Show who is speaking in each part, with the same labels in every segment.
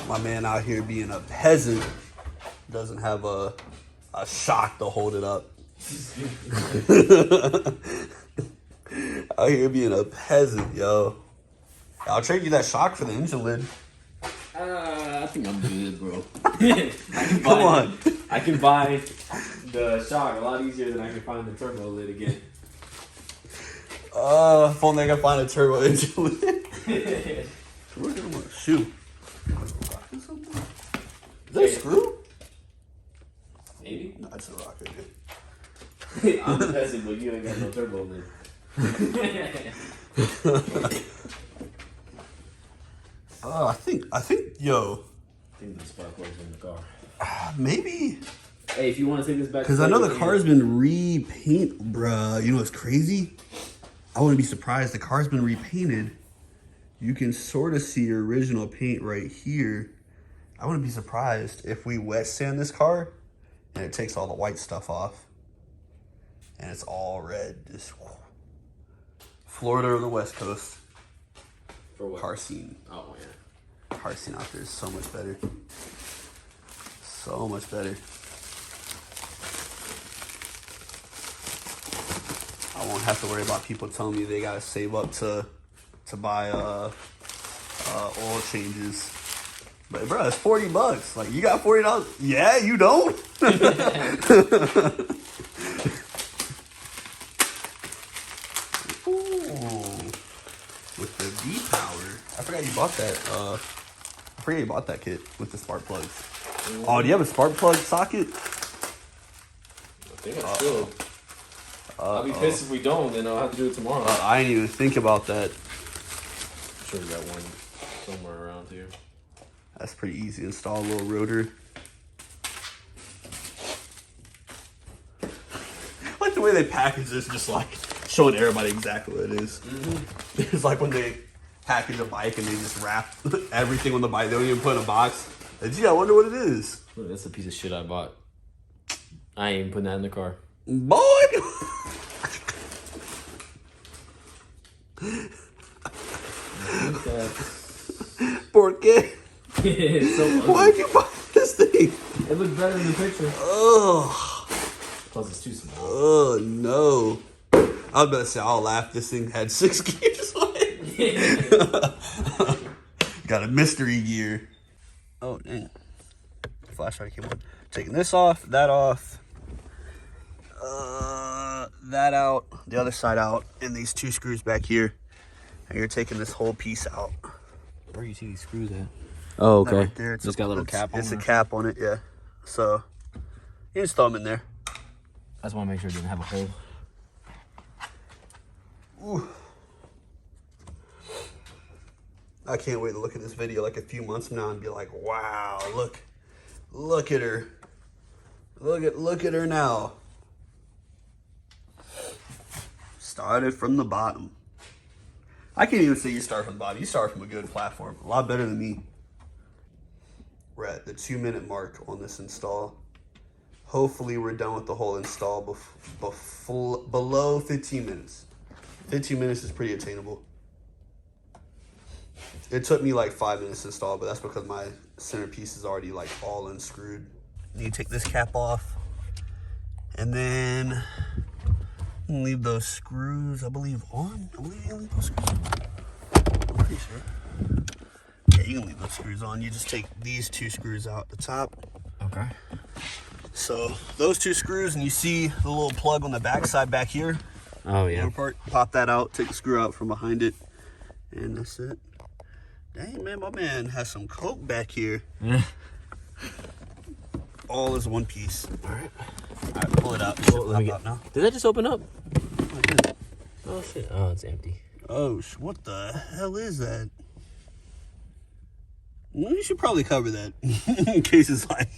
Speaker 1: My man out here being a peasant doesn't have a shock to hold it up. Out here being a peasant, yo. I'll trade you that shock for the engine lid.
Speaker 2: I think I'm good, bro.
Speaker 1: Come on.
Speaker 2: I can buy the shock a lot easier than I can find the turbo lid again.
Speaker 1: If only I can find a turbo engine lid. We're gonna shoot. Is that a screw?
Speaker 2: Maybe.
Speaker 1: No, it's a rock right
Speaker 2: here. I'm a peasant, but you ain't got no turbo lid.
Speaker 1: I think, yo.
Speaker 2: I think the spark plug's in the car.
Speaker 1: Maybe.
Speaker 2: Hey, if you want to take this back,
Speaker 1: because I know the car's been repainted, bruh. You know what's crazy? I wouldn't be surprised. The car's been repainted. You can sort of see your original paint right here. I wouldn't be surprised if we wet sand this car and it takes all the white stuff off and it's all red. Just Florida or the West Coast.
Speaker 2: For what?
Speaker 1: Car scene.
Speaker 2: Oh yeah.
Speaker 1: Car scene out there is so much better. So much better. I won't have to worry about people telling me they gotta save up to buy oil changes. But bro, it's $40. Like, you got $40? Yeah, you don't. Ooh, with the V-Power. I forgot you bought that. I forgot you bought that kit with the spark plugs. Oh, do you have a spark plug socket?
Speaker 2: I think I should. I'll be pissed if we don't, then I'll have to do it tomorrow.
Speaker 1: I didn't even think about that.
Speaker 2: I'm sure we got one somewhere around here.
Speaker 1: That's pretty easy to install. A little rotor. I like the way they package this, just like showing everybody exactly what it is. Mm-hmm. It's like when they package a bike and they just wrap everything on the bike. They don't even put it in a box. Like, gee, I wonder what it is.
Speaker 2: Look, that's a piece of shit I bought. I ain't even putting that in the car.
Speaker 1: Boy! ¿Por qué?
Speaker 2: So
Speaker 1: why'd you buy this thing?
Speaker 2: It looks better in the picture.
Speaker 1: Oh.
Speaker 2: Plus it's too small.
Speaker 1: Oh no. I was about to say, I'll laugh. This thing had 6 gears on it. Got a mystery gear. Oh, dang. Flashlight came on. Taking this off, that off. That out, the other side out, and these 2 screws back here. And you're taking this whole piece out.
Speaker 2: Where do you see these screws at? Oh, okay.
Speaker 1: Right there.
Speaker 2: It's got a little cap on it.
Speaker 1: It's a cap on it, yeah. So, you just throw them in there.
Speaker 2: I just want to make sure it didn't have a hole.
Speaker 1: Ooh. I can't wait to look at this video like a few months from now and be like, wow, look at her. Look at her now. Started from the bottom. I can't even say you start from the bottom. You start from a good platform. A lot better than me. We're at the 2-minute mark on this install. Hopefully we're done with the whole install below 15 minutes. 15 minutes is pretty attainable. It took me like 5 minutes to install, but that's because my centerpiece is already like all unscrewed. You take this cap off, and then leave those screws, I believe, on. I believe you can leave those screws on. I'm pretty sure. Yeah, you can leave those screws on. You just take these 2 screws out the top.
Speaker 2: Okay.
Speaker 1: So those 2 screws, and you see the little plug on the back side back here.
Speaker 2: Oh yeah.
Speaker 1: Part, pop that out, take the screw out from behind it, and that's it. Dang, man, my man has some coke back here. All is one piece.
Speaker 2: All right.
Speaker 1: Pull it out.
Speaker 2: Let me get
Speaker 1: out now.
Speaker 2: Did that just open up? Oh shit. Oh, it's empty.
Speaker 1: Oh, what the hell is that? Well, you should probably cover that in case it's like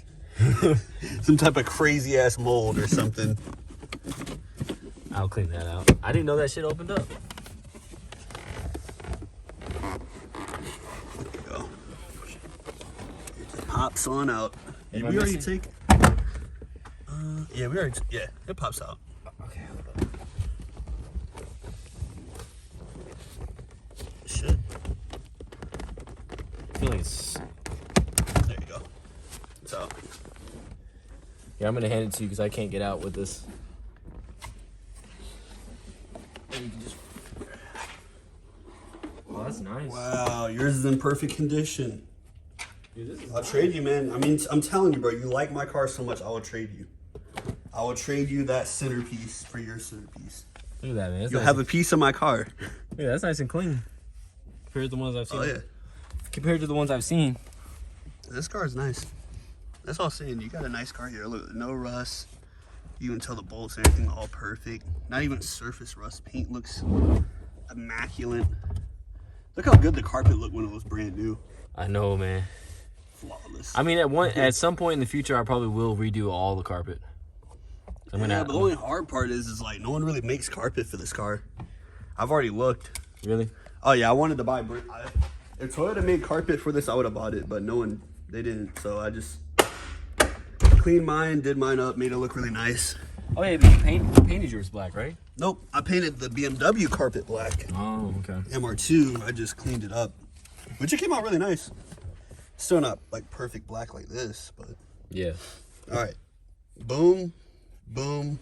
Speaker 1: some type of crazy ass mold or something.
Speaker 2: I'll clean that out. I didn't know that shit opened up.
Speaker 1: There we go. It pops on out. Did we already take? Yeah, yeah, it pops out.
Speaker 2: Okay, hold on. like it's.
Speaker 1: There you go. So.
Speaker 2: Yeah, I'm gonna hand it to you because I can't get out with this. And you can just. Oh, that's nice.
Speaker 1: Wow, yours is in perfect condition.
Speaker 2: Dude, this is
Speaker 1: I'll
Speaker 2: nice.
Speaker 1: trade you, man. I mean, I'm telling you, bro. You like my car so much, I will trade you. I will trade you that centerpiece for your centerpiece.
Speaker 2: Look at that, man. That's
Speaker 1: You'll
Speaker 2: nice
Speaker 1: have a piece of my car.
Speaker 2: Yeah, that's nice and clean. Compared to the ones I've seen.
Speaker 1: Oh yeah.
Speaker 2: Compared to the ones I've seen.
Speaker 1: This car is nice. That's all I'm saying. You got a nice car here. Look, no rust. You can tell the bolts and everything all perfect. Not even surface rust. Paint looks immaculate. Look how good the carpet looked when it was brand new.
Speaker 2: I know, man.
Speaker 1: Flawless.
Speaker 2: I mean, at some point in the future, I probably will redo all the carpet.
Speaker 1: But the only hard part is like no one really makes carpet for this car. I've already looked.
Speaker 2: Really?
Speaker 1: Oh yeah, I wanted to buy. If Toyota made carpet for this, I would have bought it, but no one. They didn't. So I just cleaned mine, did mine up, made it look really nice.
Speaker 2: Oh yeah, but you painted yours black, right?
Speaker 1: Nope, I painted the BMW carpet black.
Speaker 2: Oh, okay.
Speaker 1: MR2, I just cleaned it up, which it came out really nice. Still not like perfect black like this, but
Speaker 2: Yeah.
Speaker 1: all right. Boom, boom,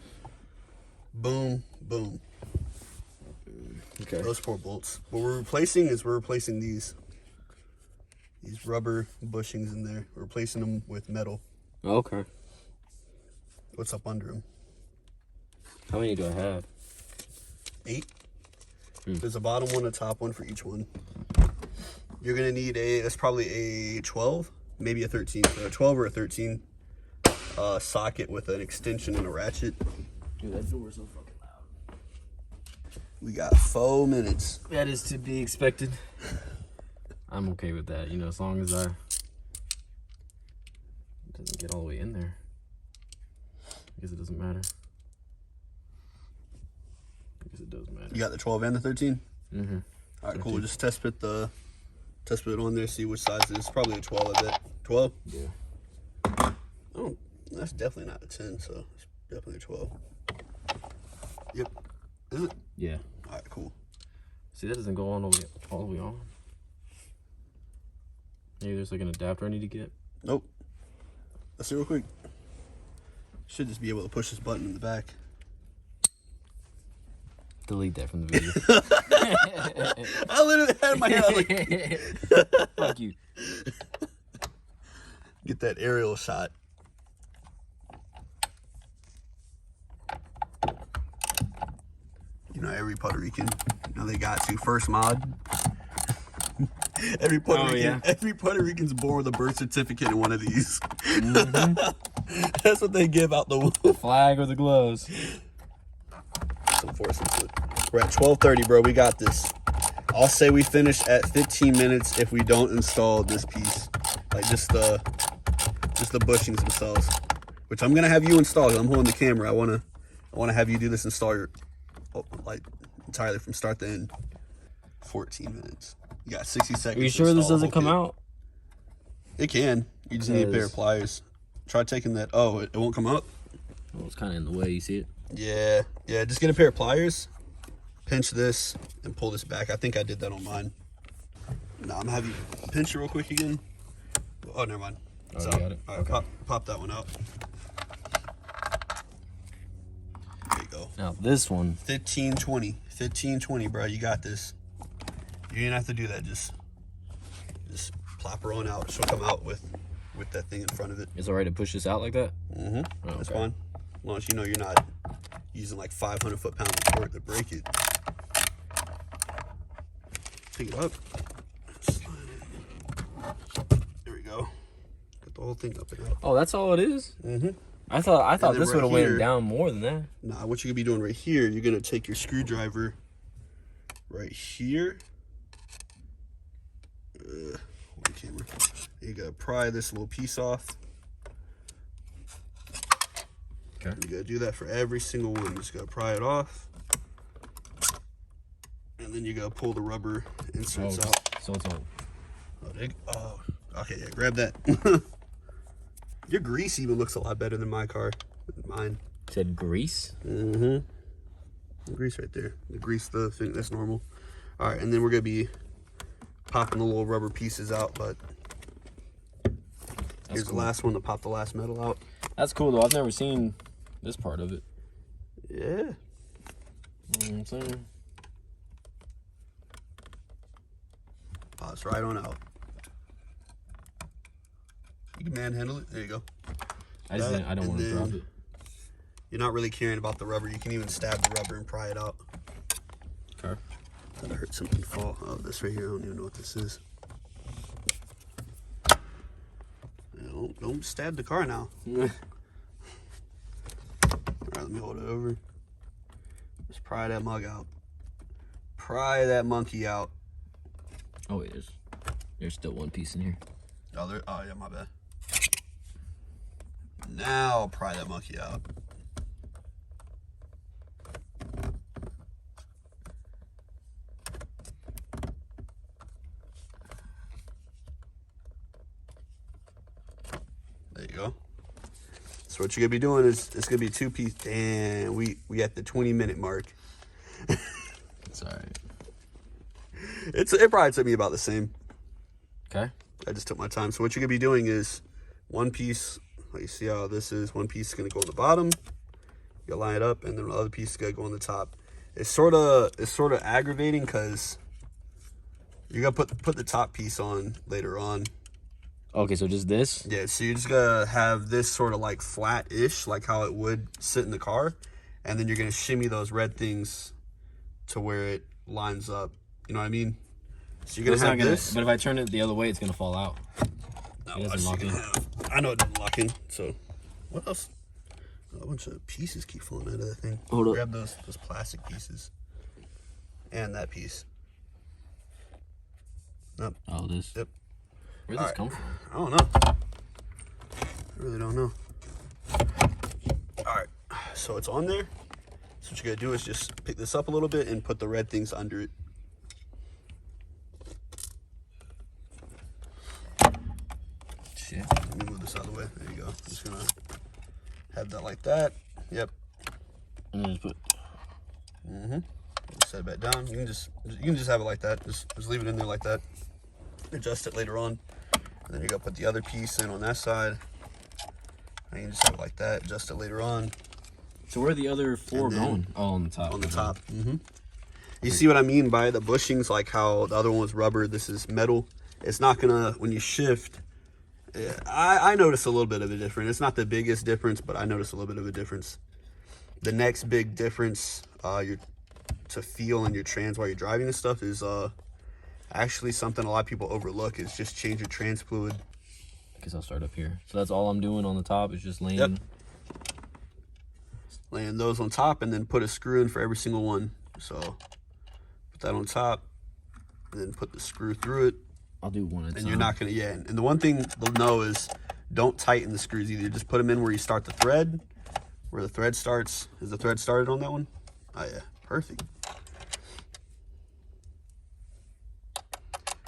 Speaker 1: boom, boom.
Speaker 2: Okay.
Speaker 1: Those 4 bolts. What we're replacing these rubber bushings in there. We're replacing them with metal.
Speaker 2: Okay.
Speaker 1: What's up under them?
Speaker 2: How many do I have?
Speaker 1: 8. There's a bottom one, a top one for each one. You're gonna need that's probably a 12, maybe a 13, or a 12 or a 13 socket with an extension and a ratchet.
Speaker 2: Dude, that door's so fucking loud.
Speaker 1: We got 4 minutes.
Speaker 2: That is to be expected. I'm okay with that, you know, as long as it doesn't get all the way in there. I guess it doesn't matter. I guess it does matter.
Speaker 1: You got the 12 and the 13?
Speaker 2: Mm-hmm.
Speaker 1: All right, cool. We'll just test fit on there, see which size it is. Probably a 12, I bet. 12?
Speaker 2: Yeah.
Speaker 1: Oh, that's definitely not a 10, so it's definitely a 12. Yep. Is it?
Speaker 2: Yeah.
Speaker 1: All right, cool.
Speaker 2: See, that doesn't go all the way on. Maybe there's like an adapter I need to get.
Speaker 1: Nope. Let's see real quick. Should just be able to push this button in the back.
Speaker 2: Delete that from the video.
Speaker 1: I literally had my hand like,
Speaker 2: Fuck you.
Speaker 1: get that aerial shot. You know, every Puerto Rican, you know, they got to first mod. Every Puerto Rican's born with a birth certificate in one of these. Mm-hmm. That's what they give out the
Speaker 2: flag or the gloves.
Speaker 1: We're at 12:30, bro. We got this. I'll say we finish at 15 minutes if we don't install this piece, like just the bushings themselves, which I'm gonna have you install. I'm holding the camera. I wanna have you do this install like entirely from start to end. 14 minutes. You got 60 seconds.
Speaker 2: Are you sure this doesn't come out?
Speaker 1: It can. You just need a pair of pliers. Try taking that. Oh, it won't come up?
Speaker 2: Oh, it's kind of in the way. You see it?
Speaker 1: Yeah. Yeah, just get a pair of pliers, pinch this, and pull this back. I think I did that on mine. Nah, I'm going to have you pinch it real quick again. Oh, never mind.
Speaker 2: Oh, you got it?
Speaker 1: All right, okay. Pop that one out. There you go.
Speaker 2: Now, this one.
Speaker 1: 1520. 1520, bro. You got this. You didn't have to do that. Just plop her on out. She'll come out with that thing in front of it.
Speaker 2: It's all right to push this out like that?
Speaker 1: Mm-hmm.
Speaker 2: Oh,
Speaker 1: That's
Speaker 2: okay.
Speaker 1: fine. As long as you know you're not using like 500 foot-pound of torque to break it. Pick it up. There we go. Get the whole thing up and out.
Speaker 2: Oh, that's all it is?
Speaker 1: Mm-hmm.
Speaker 2: I thought this
Speaker 1: right
Speaker 2: would have
Speaker 1: here-
Speaker 2: went down more than that.
Speaker 1: Nah, what you're gonna be doing right here, you're gonna take your screwdriver right here. Hold the camera. You gotta pry this little piece off.
Speaker 2: Okay.
Speaker 1: You gotta do that for every single one. You just gotta pry it off. And then you gotta pull the rubber inserts out.
Speaker 2: So it's all.
Speaker 1: Oh, okay, yeah, grab that. Your grease even looks a lot better than my car. Mine.
Speaker 2: Said grease?
Speaker 1: Mm-hmm. The grease right there. The grease, the thing, that's normal. All right, and then we're gonna be popping the little rubber pieces out, but Here's the last one to pop the last metal out.
Speaker 2: That's cool though. I've never seen this part of it.
Speaker 1: Yeah.
Speaker 2: You know what I'm saying?
Speaker 1: Pops right on out. You can manhandle it. There you go.
Speaker 2: I don't want to drop it.
Speaker 1: You're not really caring about the rubber. You can even stab the rubber and pry it out.
Speaker 2: Okay.
Speaker 1: Thought I heard something fall. Oh, this right here. I don't even know what this is. Don't stab the car now. All right, let me hold it over. Just pry that mug out. Pry that monkey out.
Speaker 2: Oh wait, there's still one piece in here.
Speaker 1: Oh, yeah, my bad. Now pry that monkey out. There you go. So what you're gonna be doing is it's gonna be 2-piece. Damn, we at the 20-minute mark.
Speaker 2: It's alright.
Speaker 1: It probably took me about the same.
Speaker 2: Okay.
Speaker 1: I just took my time. So what you're gonna be doing is 1 piece. Like you see how this is. 1 piece is gonna go on the bottom. You line it up, and then the other piece is gonna go on the top. It's sort of aggravating because you're gonna put the top piece on later on.
Speaker 2: Okay, so just this?
Speaker 1: Yeah, so you're just gonna have this sort of like flat-ish, like how it would sit in the car, and then you're gonna shimmy those red things to where it lines up. You know what I mean? So you're gonna have this.
Speaker 2: But if I turn it the other way, it's gonna fall out.
Speaker 1: No,
Speaker 2: It doesn't lock in.
Speaker 1: I know it doesn't lock in. So what else? A bunch of pieces keep falling out of that thing.
Speaker 2: Hold up.
Speaker 1: Grab those plastic pieces and that piece. Nope.
Speaker 2: Oh, this.
Speaker 1: Yep.
Speaker 2: Where'd this come from?
Speaker 1: I don't know. I really don't know. All right, so it's on there. So what you're gonna do is just pick this up a little bit and put the red things under it.
Speaker 2: Shit.
Speaker 1: Let me move this out of the way. There you go. I'm just gonna have that like that. Yep.
Speaker 2: And then just put.
Speaker 1: Set it back down. You can just have it like that. Just leave it in there like that. Adjust it later on. And then you gotta put the other piece in on that side. And you can just have it like that. Adjust it later on.
Speaker 2: So where are the other 4 going? Oh, on the top.
Speaker 1: On the top. You see what I mean by the bushings? Like how the other one was rubber. This is metal. It's not gonna, when you shift. I notice a little bit of a difference. It's not the biggest difference, but I notice a little bit of a difference. The next big difference to feel in your trans while you're driving and stuff is actually something a lot of people overlook is just change your trans fluid.
Speaker 2: I guess I'll start up here. So that's all I'm doing on the top is just laying.
Speaker 1: Yep. Laying those on top and then put a screw in for every single one. So put that on top and then put the screw through it.
Speaker 2: I'll do one at a time.
Speaker 1: And you're not gonna, and the one thing they'll know is don't tighten the screws either. Just put them in where you start the thread, where the thread starts. Is the thread started on that one? Oh yeah, perfect.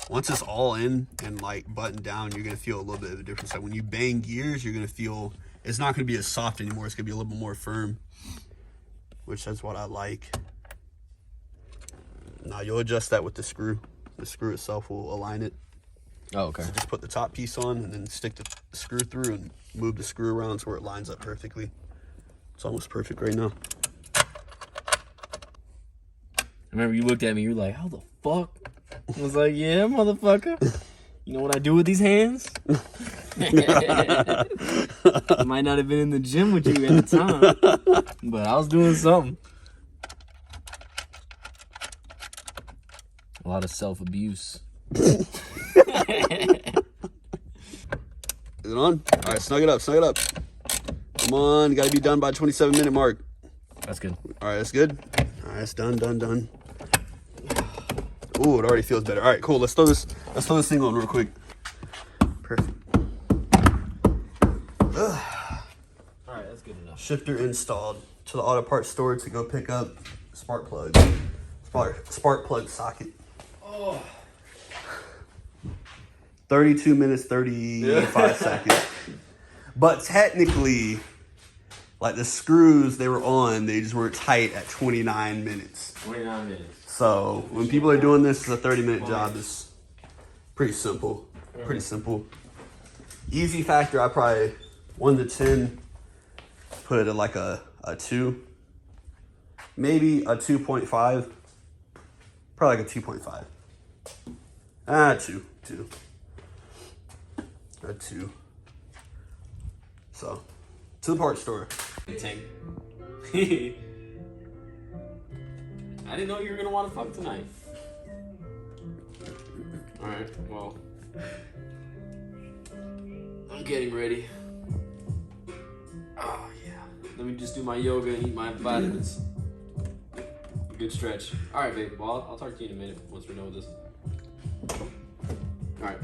Speaker 1: Once it's all in and like buttoned down, you're gonna feel a little bit of a difference. Like when you bang gears, you're gonna feel it's not gonna be as soft anymore. It's gonna be a little bit more firm, which is what I like. Now you'll adjust that with the screw. The screw itself will align it.
Speaker 2: Oh, okay.
Speaker 1: So just put the top piece on and then stick the screw through and move the screw around to where it lines up perfectly. It's almost perfect right now.
Speaker 2: I remember you looked at me, you were like, how the fuck? I was like, yeah, motherfucker. You know what I do with these hands? I might not have been in the gym with you at the time, but I was doing something. A lot of self-abuse.
Speaker 1: Is it on? All right, snug it up, snug it up. Come on, you gotta be done by 27-minute mark.
Speaker 2: That's good.
Speaker 1: All right, that's good. All right, it's done, done, done. Ooh, it already feels better. All right, cool. Let's throw this thing on real quick. Perfect.
Speaker 2: All right, that's good enough.
Speaker 1: Shifter installed to the auto parts store to go pick up spark plug. Spark plug socket.
Speaker 2: Oh.
Speaker 1: 32 minutes, 35 seconds. But technically, like the screws they were on, they just weren't tight at 29 minutes.
Speaker 2: 29 minutes.
Speaker 1: So when people are doing this, it's a 30-minute job. It's pretty simple. Pretty simple. Easy factor, I probably 1 to 10, put it at like a 2. Maybe a 2.5. Probably like a 2.5. 2. A 2. So, to the parts store.
Speaker 2: Tank. I didn't know you were gonna want to fuck tonight. Alright, well. I'm getting ready. Oh, yeah. Let me just do my yoga and eat my vitamins. Good stretch. Alright, babe. Well, I'll talk to you in a minute once we're done with this. Alright.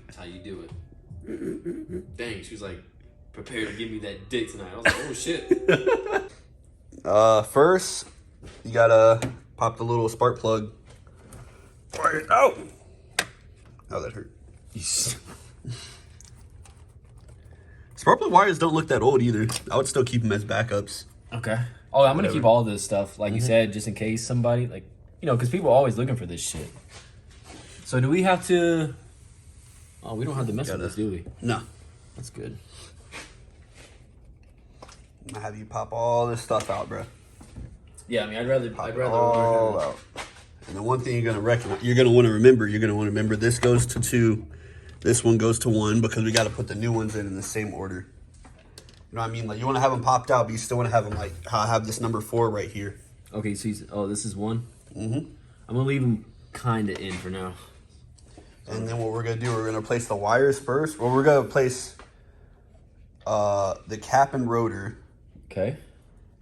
Speaker 2: That's how you do it. Dang, she was like, prepared to give me that dick tonight. I was like, oh shit.
Speaker 1: First, you gotta pop the little spark plug. Out! Oh, that hurt. Spark plug wires don't look that old either. I would still keep them as backups.
Speaker 2: Okay. Oh, I'm gonna keep all this stuff, like you said, just in case somebody, like, you know, because people are always looking for this shit. So do we have to? Oh, we don't have to mess with this, do we?
Speaker 1: No.
Speaker 2: That's good.
Speaker 1: I'm gonna have you pop all this stuff out, bro.
Speaker 2: Yeah, I mean, I'd rather
Speaker 1: all out. And the one thing you're gonna want to remember, this goes to 2, this one goes to 1, because we got to put the new ones in the same order. You know what I mean? Like, you want to have them popped out, but you still want to have them like how I have this number 4 right here.
Speaker 2: Okay, so this is 1.
Speaker 1: Mm-hmm.
Speaker 2: I'm gonna leave them kind of in for now.
Speaker 1: And then what we're gonna do, we're gonna place the wires first. Well, we're gonna place the cap and rotor.
Speaker 2: Okay.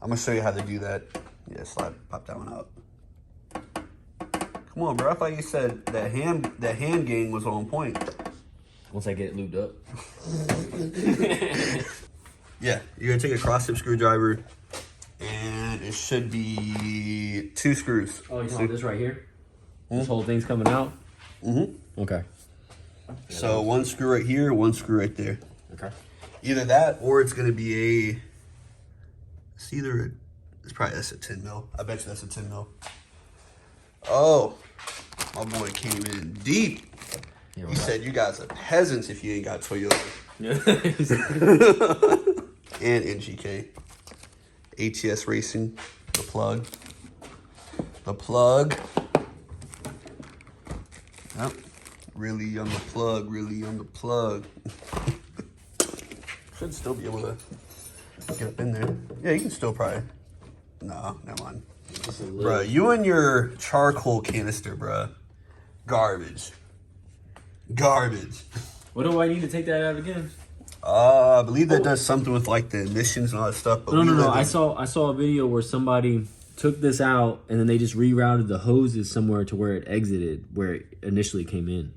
Speaker 1: I'm gonna show you how to do that. Yeah, pop that one out. Come on, bro. I thought you said that hand game was on point.
Speaker 2: Once I get it lubed up.
Speaker 1: Yeah, you're gonna take a cross tip screwdriver, and it should be 2 screws.
Speaker 2: Oh, you saw this right here? This whole thing's coming out?
Speaker 1: Mm-hmm.
Speaker 2: Okay.
Speaker 1: So 1 screw right here, 1 screw right there.
Speaker 2: Okay.
Speaker 1: Either that, or it's gonna be it's probably that's a 10 mil. I bet you that's a 10 mil. Oh, my boy came in deep.
Speaker 2: Yeah,
Speaker 1: He said you guys are peasants if you ain't got Toyota. And NGK. ATS Racing. The plug. Yep. Really on the plug. Should still be able to get up in there. Yeah, you can still probably. No, never mind. Bruh, you and your charcoal canister, bruh. Garbage.
Speaker 2: What do I need to take that out again?
Speaker 1: I believe that does something with like the emissions and all that stuff. But
Speaker 2: No. I saw a video where somebody took this out and then they just rerouted the hoses somewhere to where it exited, where it initially came in.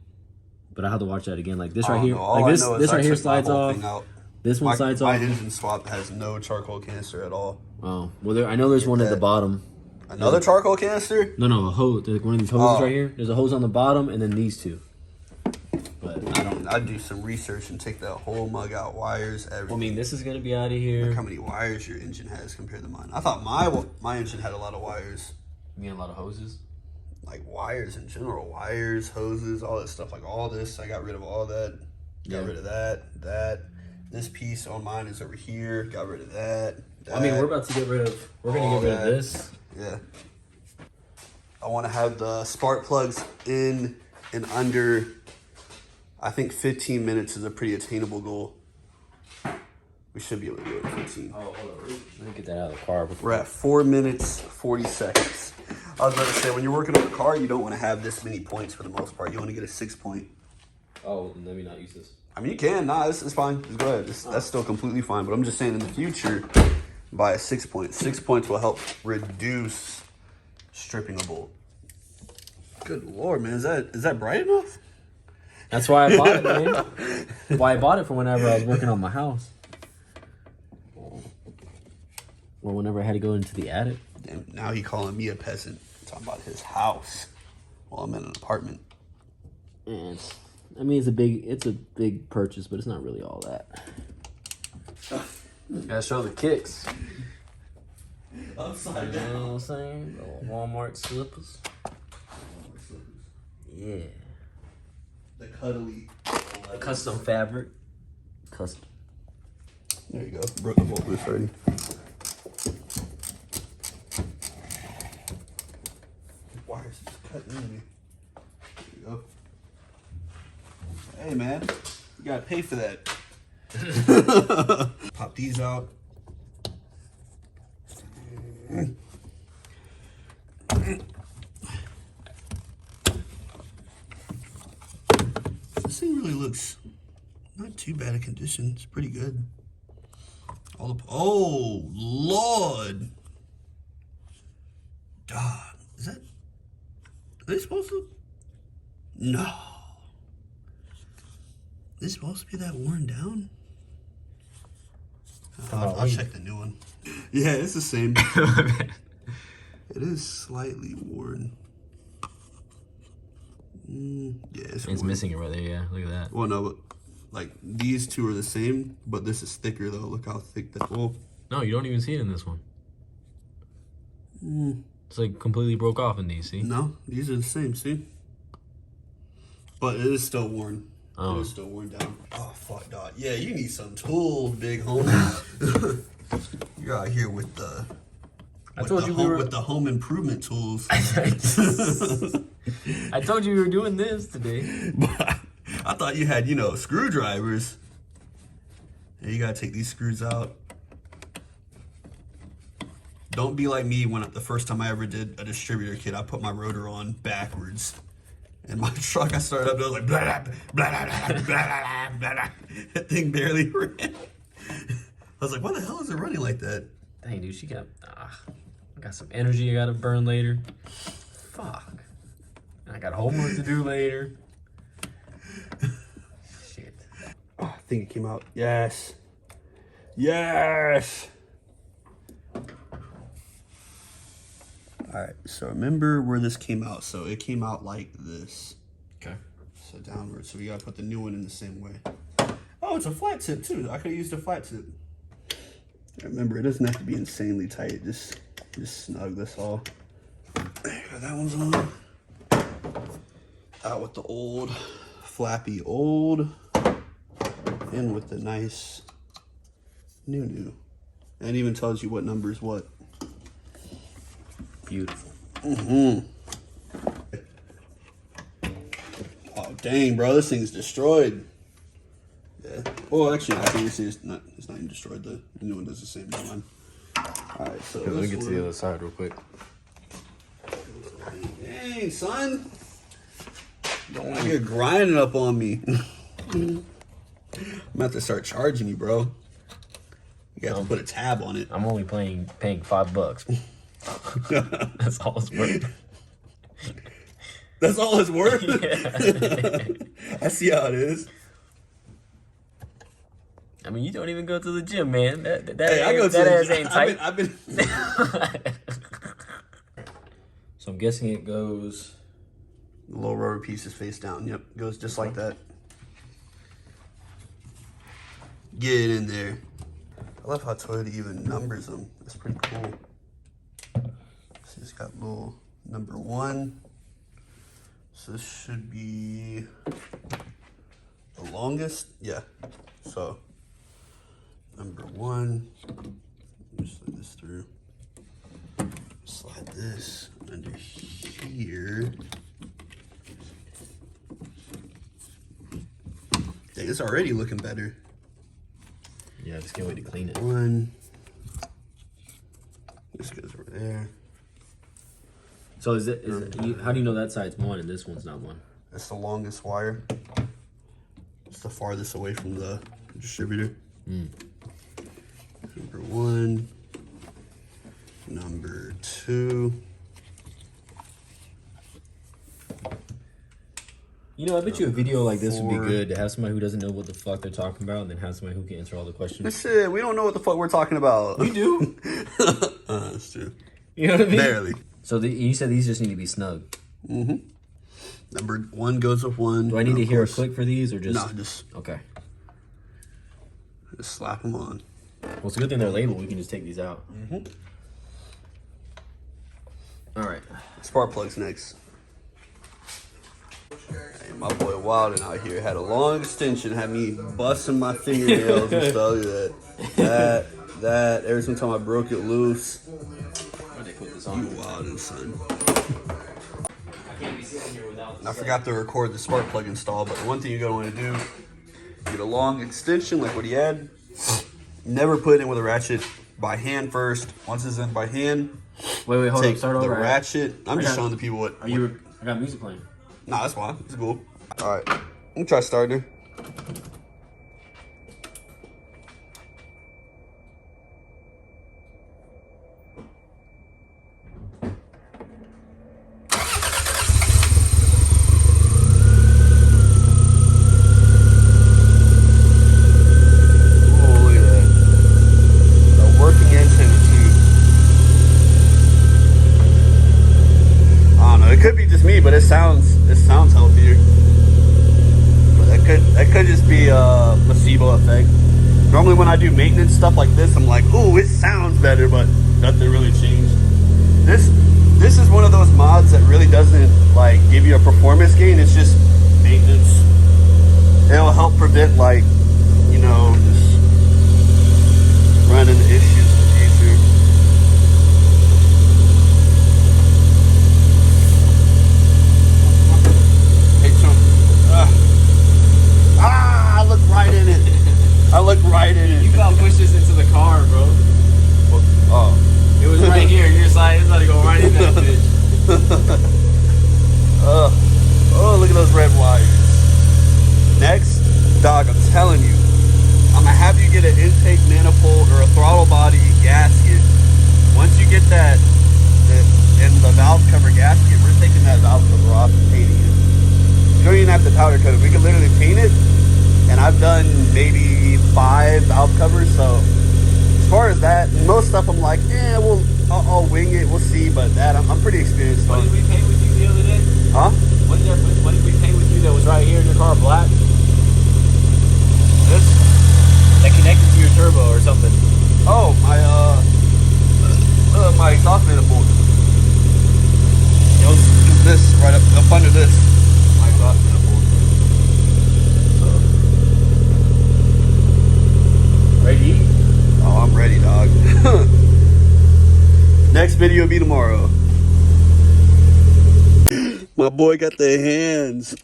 Speaker 2: But I have to watch that again. Like this right here, like this right here slides off. This one slides off.
Speaker 1: My engine swap has no charcoal canister at all.
Speaker 2: Oh well, I know there's one at the bottom.
Speaker 1: Another charcoal canister?
Speaker 2: No, a hose. There's one of these hoses right here. There's a hose on the bottom, and then these 2. But
Speaker 1: I'd do some research and take that whole mug out, wires, everything.
Speaker 2: Well, I mean, this is gonna be out of here.
Speaker 1: Look how many wires your engine has compared to mine. I thought my engine had a lot of wires.
Speaker 2: You mean a lot of hoses?
Speaker 1: Like wires in general, wires, hoses, all that stuff. Like all this, I got rid of all that. Got rid of that. This piece on mine is over here. Got rid of that.
Speaker 2: I mean, we're gonna get rid of this.
Speaker 1: Yeah. I want to have the spark plugs in under, I think 15 minutes is a pretty attainable goal. We should be able to do it in 15.
Speaker 2: Oh, hold on. Let me get that out of the car.
Speaker 1: We're at 4 minutes, 40 seconds. I was about to say, when you're working on a car, you don't want to have this many points for the most part. You want to get a 6 point.
Speaker 2: Oh, let me not use this.
Speaker 1: I mean, you can. Nah, it's fine. Just go ahead. That's still completely fine. But I'm just saying in the future, buy a 6 point. 6 points will help reduce stripping a bolt. Good Lord, man. Is that bright enough?
Speaker 2: That's why I bought it, man. That's why I bought it for whenever I was working on my house. Or whenever I had to go into the attic.
Speaker 1: Damn, now he calling me a peasant. Talking about his house while I'm in an apartment.
Speaker 2: And I mean, it's a big purchase, but it's not really all that. Gotta show the kicks.
Speaker 1: Upside
Speaker 2: down. You know what I'm saying? Little Walmart slippers. Yeah.
Speaker 1: the cuddly.
Speaker 2: Custom fabric. Custom.
Speaker 1: There you go. Broke the bolt loose already. Wires just cutting in me. There you go. Hey man, you gotta pay for that. Pop these out. This thing really looks not too bad a condition. It's pretty good. Oh Lord, dog, is that? Are they supposed to? No. Is it supposed to be that worn down? I'll check the new one. Yeah, it's the same. It is slightly worn. Yeah, it's worn.
Speaker 2: Missing it right there, yeah. Look at that.
Speaker 1: Well, no, but like these two are the same, but this is thicker though. Look how thick that. Oh.
Speaker 2: No, you don't even see it in this one. It's like completely broke off in these, see?
Speaker 1: No, these are the same, see? But it is still worn.
Speaker 2: Oh.
Speaker 1: It is still worn down. Oh, fuck, dog. Yeah, you need some tools, big homie. You're out here with the... with the home improvement tools.
Speaker 2: I told you we were doing this today.
Speaker 1: But I thought you had, you know, screwdrivers. And you gotta take these screws out. Don't be like me when the first time I ever did a distributor kit, I put my rotor on backwards. And my truck, I started up, and I was like, blah, blah, blah, blah, blah, blah, blah, blah. That thing barely ran. I was like, why the hell is it running like that?
Speaker 2: Dang, dude, I got some energy I gotta burn later. Fuck. I got homework to do later. Shit.
Speaker 1: Oh, I think it came out. Yes. Yes. All right, so remember where this came out. So it came out like this.
Speaker 2: Okay.
Speaker 1: So downward. So we gotta put the new one in the same way. Oh, it's a flat tip too. I could have used a flat tip. Remember, it doesn't have to be insanely tight. Just snug this all. There you go, that one's on. Out with the old, flappy old. In with the nice new. And it even tells you what number is what.
Speaker 2: Beautiful.
Speaker 1: Oh dang, bro, this thing's destroyed. Yeah. Well, actually, I can see it's not even destroyed. The new one does the same as mine. All right, so
Speaker 2: let me get to the other side real quick.
Speaker 1: Dang, son, don't want you grinding up on me. I'm gonna have to start charging you, bro. You got to put a tab on it.
Speaker 2: I'm only paying $5. That's all it's worth.
Speaker 1: That's all it's worth?
Speaker 2: Yeah.
Speaker 1: I see how it is.
Speaker 2: I mean, you don't even go to the gym, man. That ass ain't tight.
Speaker 1: I've been
Speaker 2: So I'm guessing it goes...
Speaker 1: The little rubber piece is face down. Yep, goes just like that. Get it in there. I love how Toyota even numbers them. That's pretty cool. So it's got little number 1. So this should be the longest. Yeah. So number 1. Just slide this through. Slide this under here. Dang, it's already looking better.
Speaker 2: Yeah, I just can't wait to clean it.
Speaker 1: 1. This goes over there.
Speaker 2: So how do you know that side's 1 and this one's not 1?
Speaker 1: That's the longest wire. It's the farthest away from the distributor. Number 1. Number 2.
Speaker 2: You know, I bet you a video like this would be good to have somebody who doesn't know what the fuck they're talking about and then have somebody who can answer all the questions.
Speaker 1: Shit, we don't know what the fuck we're talking about.
Speaker 2: We do.
Speaker 1: That's true.
Speaker 2: You know what I mean?
Speaker 1: Barely.
Speaker 2: So you said these just need to be snug.
Speaker 1: Number 1 goes with 1.
Speaker 2: Do I need to hear a click for these or just...
Speaker 1: No, just...
Speaker 2: Okay.
Speaker 1: Just slap them on.
Speaker 2: Well, it's a good thing they're labeled. We can just take these out. All right.
Speaker 1: Spark plugs next. Hey My boy wilding out here. Had a long extension. Had me busting my fingernails and stuff like that. That. Every single time I broke it loose.
Speaker 2: Why'd they put this on?
Speaker 1: You wildin', son. I forgot to record the spark plug install, but one thing you're gonna want to do, get a long extension like what he had. Never put it in with a ratchet. By hand first. Once it's in by hand,
Speaker 2: wait, hold
Speaker 1: take
Speaker 2: on. Start over.
Speaker 1: the ratchet. I'm just showing the people what.
Speaker 2: I got music playing.
Speaker 1: Nah, that's fine. It's cool. All right, let me try starting. It could be just me, but it sounds healthier. But that could just be a placebo effect. Normally when I do maintenance stuff like this, I'm like, ooh, it sounds better, but nothing really changed. This is one of those mods that really doesn't like give you a performance gain. It's just maintenance. It'll help prevent like, you know, just running into issues in the future. I looked right in it. I looked right in it.
Speaker 2: You about to push this into the car, bro.
Speaker 1: Oh.
Speaker 2: It was right here. You're just like, it's about to go right in that bitch.
Speaker 1: Oh, look at those red wires. Next, dog, I'm telling you, I'm going to have you get an intake manifold or a throttle body gasket. Once you get that in the valve cover gasket, we're taking that valve cover off and painting it. You don't even have to powder coat it. We can literally paint it. And I've done maybe 5 valve covers. So as far as that, most stuff I'm like, I'll wing it. We'll see. But that I'm pretty experienced on.
Speaker 2: What did we paint with you the other day?
Speaker 1: Huh?
Speaker 2: What did we paint with you that was right here in your car, black?
Speaker 1: This?
Speaker 2: That connected to your turbo or something.
Speaker 1: Oh, my exhaust manifold. It was this right up under this. My exhaust manifold.
Speaker 2: Ready?
Speaker 1: Oh, I'm ready, dog. Next video will be tomorrow. My boy got the hands.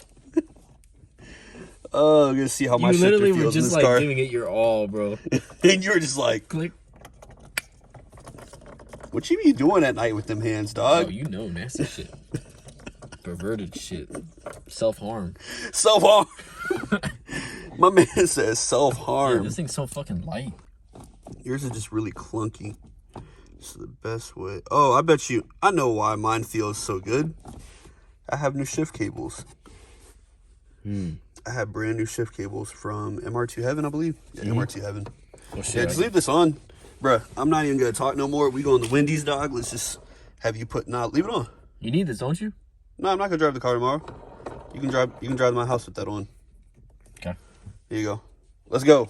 Speaker 1: Oh, I'm gonna see how my shifter feels in this car.
Speaker 2: You literally were just like giving it your all, bro.
Speaker 1: And you were just like,
Speaker 2: click.
Speaker 1: What you be doing at night with them hands, dog?
Speaker 2: Oh, you know, nasty shit. Perverted shit. Self-harm.
Speaker 1: Self-harm. My man says self-harm.
Speaker 2: Yeah, this thing's so fucking light.
Speaker 1: Yours is just really clunky. This is the best way. Oh, I know why mine feels so good. I have new shift cables. I have brand new shift cables from MR2 Heaven, I believe. Yeah, MR2 Heaven.
Speaker 2: Oh, shit,
Speaker 1: yeah, just leave this on. Bruh, I'm not even going to talk no more. We go on the Wendy's, dog. Let's just have you leave it on.
Speaker 2: You need this, don't you?
Speaker 1: No, I'm not going to drive the car tomorrow. You can drive to my house with that on.
Speaker 2: Okay.
Speaker 1: Here you go. Let's go.